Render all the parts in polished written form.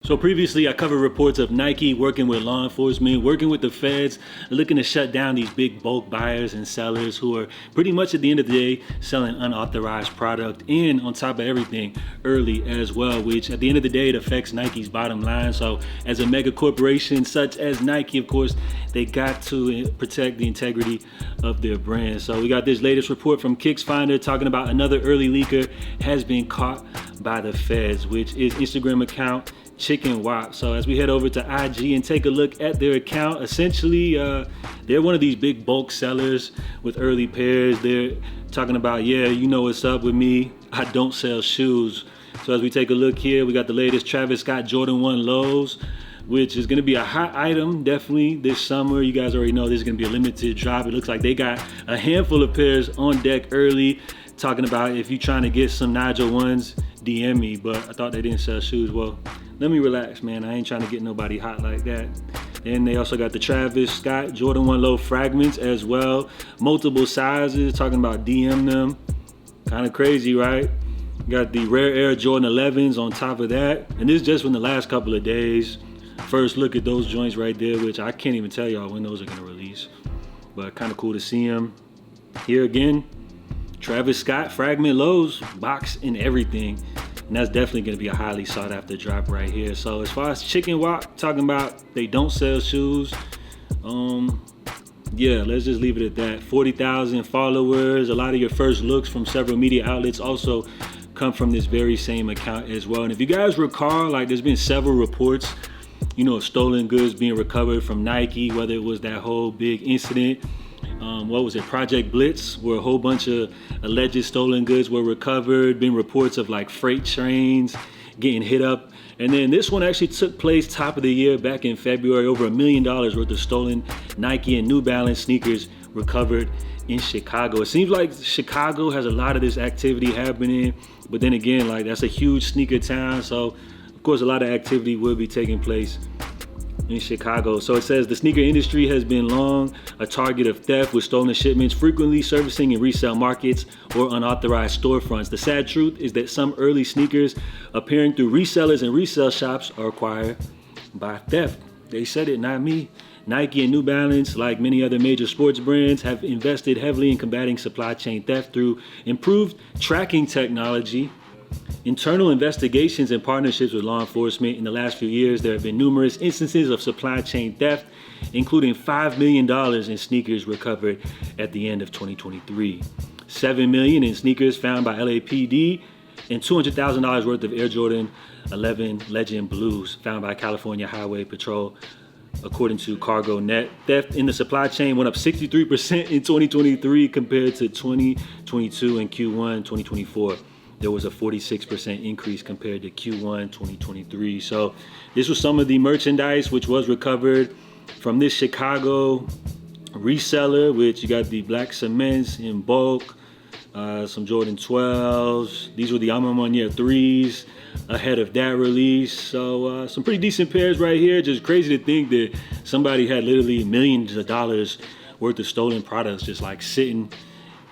So previously, I covered reports of Nike working with law enforcement, working with the feds, looking to shut down these big bulk buyers and sellers who are pretty much at the end of the day selling unauthorized product, and on top of everything, early as well, which at the end of the day, it affects Nike's bottom line. So as a mega corporation such as Nike, of course, they got to protect the integrity of their brand. So we got this latest report from KicksFinder talking about another early leaker has been caught by the feds, which is Instagram account Chicken Wop. So as we head over to IG and take a look at their account, essentially they're one of these big bulk sellers with early pairs. They're talking about, yeah, you know what's up with me, I don't sell shoes. So as we take a look here, we got the latest Travis Scott Jordan 1 lows, which is going to be a hot item definitely this summer. You guys already know this is going to be a limited drop. It looks like they got a handful of pairs on deck early, talking about if you're trying to get some Nigel 1s, DM me, but I thought they didn't sell shoes. Well, let me relax, man. I ain't trying to get nobody hot like that. Then they also got the Travis Scott Jordan 1 low fragments as well. Multiple sizes, talking about DM them. Kind of crazy, right? Got the Rare Air Jordan 11s on top of that. And this is just from the last couple of days. First look at those joints right there, which I can't even tell y'all when those are gonna release. But kind of cool to see them. Here again, Travis Scott fragment lows, box and everything. And that's definitely going to be a highly sought after drop right here. So as far as Chicken Wop, talking about they don't sell shoes. Yeah, let's just leave it at that. 40,000 followers. A lot of your first looks from several media outlets also come from this very same account as well. And if you guys recall, like there's been several reports, you know, of stolen goods being recovered from Nike, whether it was that whole big incident. What was it, Project Blitz, where a whole bunch of alleged stolen goods were recovered, been reports of like freight trains getting hit up. And then this one actually took place top of the year back in February, over $1 million worth of stolen Nike and New Balance sneakers recovered in Chicago. It seems like Chicago has a lot of this activity happening, but then again, like that's a huge sneaker town. So of course, a lot of activity will be taking place in Chicago. So it says the sneaker industry has been long a target of theft, with stolen shipments frequently surfacing in resale markets or unauthorized storefronts. The sad truth is that some early sneakers appearing through resellers and resale shops are acquired by theft. They said it, not me. Nike and New Balance, like many other major sports brands, have invested heavily in combating supply chain theft through improved tracking technology, internal investigations, and partnerships with law enforcement. In the last few years, there have been numerous instances of supply chain theft, including $5 million in sneakers recovered at the end of 2023, $7 million in sneakers found by LAPD, and $200,000 worth of Air Jordan 11 Legend Blues found by California Highway Patrol, according to CargoNet. Theft in the supply chain went up 63% in 2023 compared to 2022 and Q1 2024. There was a 46% increase compared to Q1 2023. So this was some of the merchandise which was recovered from this Chicago reseller, which you got the black cements in bulk, some Jordan 12s. These were the Amamanya 3s ahead of that release. So some pretty decent pairs right here. Just crazy to think that somebody had literally millions of dollars worth of stolen products just like sitting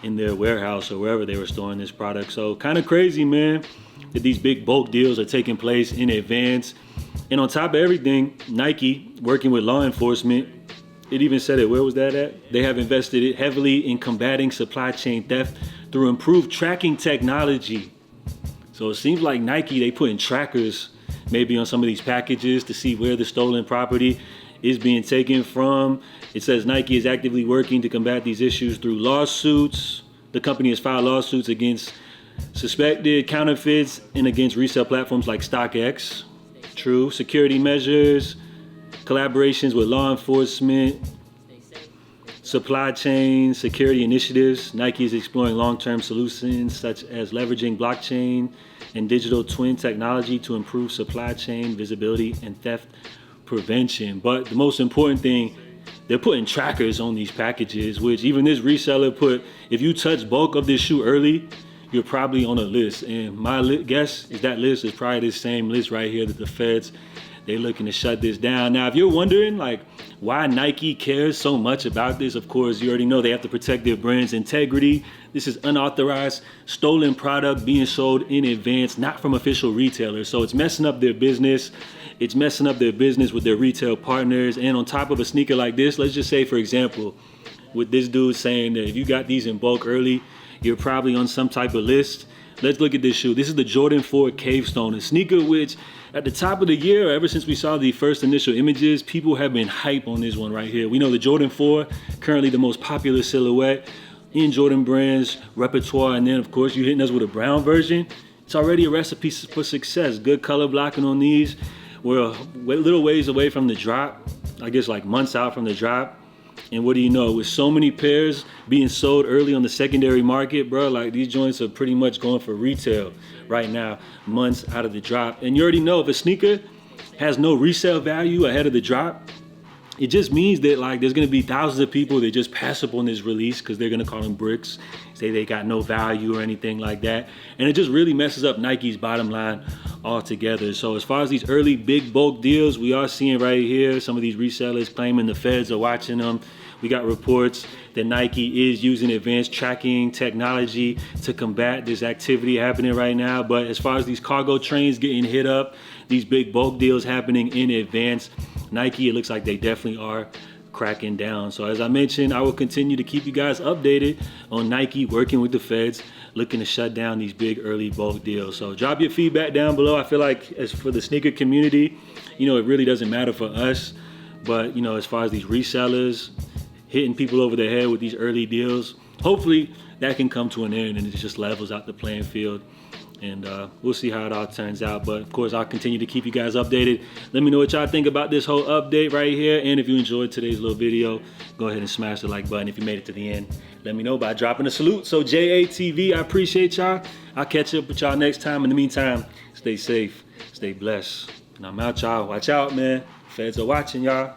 in their warehouse or wherever they were storing this product. So kind of crazy, man, that these big bulk deals are taking place in advance. And on top of everything, Nike working with law enforcement, it even said it, where was that at? They have invested heavily in combating supply chain theft through improved tracking technology. So it seems like Nike, they putting trackers maybe on some of these packages to see where the stolen property is being taken from. It says Nike is actively working to combat these issues through lawsuits. The company has filed lawsuits against suspected counterfeits and against resale platforms like StockX. True. Security measures, collaborations with law enforcement, supply chain security initiatives. Nike is exploring long-term solutions such as leveraging blockchain and digital twin technology to improve supply chain visibility and theft prevention. But the most important thing, they're putting trackers on these packages, which even this reseller put, if you touch bulk of this shoe early, you're probably on a list. And my guess is that list is probably the same list right here that the feds, they're looking to shut this down. Now, if you're wondering like why Nike cares so much about this, of course, you already know they have to protect their brand's integrity. This is unauthorized, stolen product being sold in advance, not from official retailers. So it's messing up their business. it's messing up their business with their retail partners. And on top of a sneaker like this, let's just say, for example, with this dude saying that if you got these in bulk early, you're probably on some type of list. Let's look at this shoe. This is the Jordan 4 Cavestone, a sneaker which at the top of the year, ever since we saw the first initial images, people have been hype on this one right here. We know the Jordan 4, currently the most popular silhouette in Jordan Brand's repertoire. And then of course you hitting us with a brown version. It's already a recipe for success. Good color blocking on these. We're a little ways away from the drop. I guess like months out from the drop. And what do you know, with so many pairs being sold early on the secondary market, bro, like these joints are pretty much going for retail right now, months out of the drop. And you already know if a sneaker has no resale value ahead of the drop, it just means that like there's gonna be thousands of people that just pass up on this release because they're gonna call them bricks, say they got no value or anything like that. And it just really messes up Nike's bottom line altogether. So as far as these early big bulk deals, we are seeing right here, some of these resellers claiming the feds are watching them. We got reports that Nike is using advanced tracking technology to combat this activity happening right now. But as far as these cargo trains getting hit up, these big bulk deals happening in advance, Nike, it looks like they definitely are cracking down. So as I mentioned, I will continue to keep you guys updated on Nike working with the feds, looking to shut down these big early bulk deals. So drop your feedback down below. I feel like as for the sneaker community, you know, it really doesn't matter for us, but you know, as far as these resellers hitting people over the head with these early deals, hopefully that can come to an end and it just levels out the playing field. And we'll see how it all turns out. But of course, I'll continue to keep you guys updated. Let me know what y'all think about this whole update right here. And if you enjoyed today's little video, go ahead and smash the like button. If you made it to the end, let me know by dropping a salute. So JATV, I appreciate y'all. I'll catch up with y'all next time. In the meantime, stay safe, stay blessed. And I'm out, y'all. Watch out, man. Feds are watching, y'all.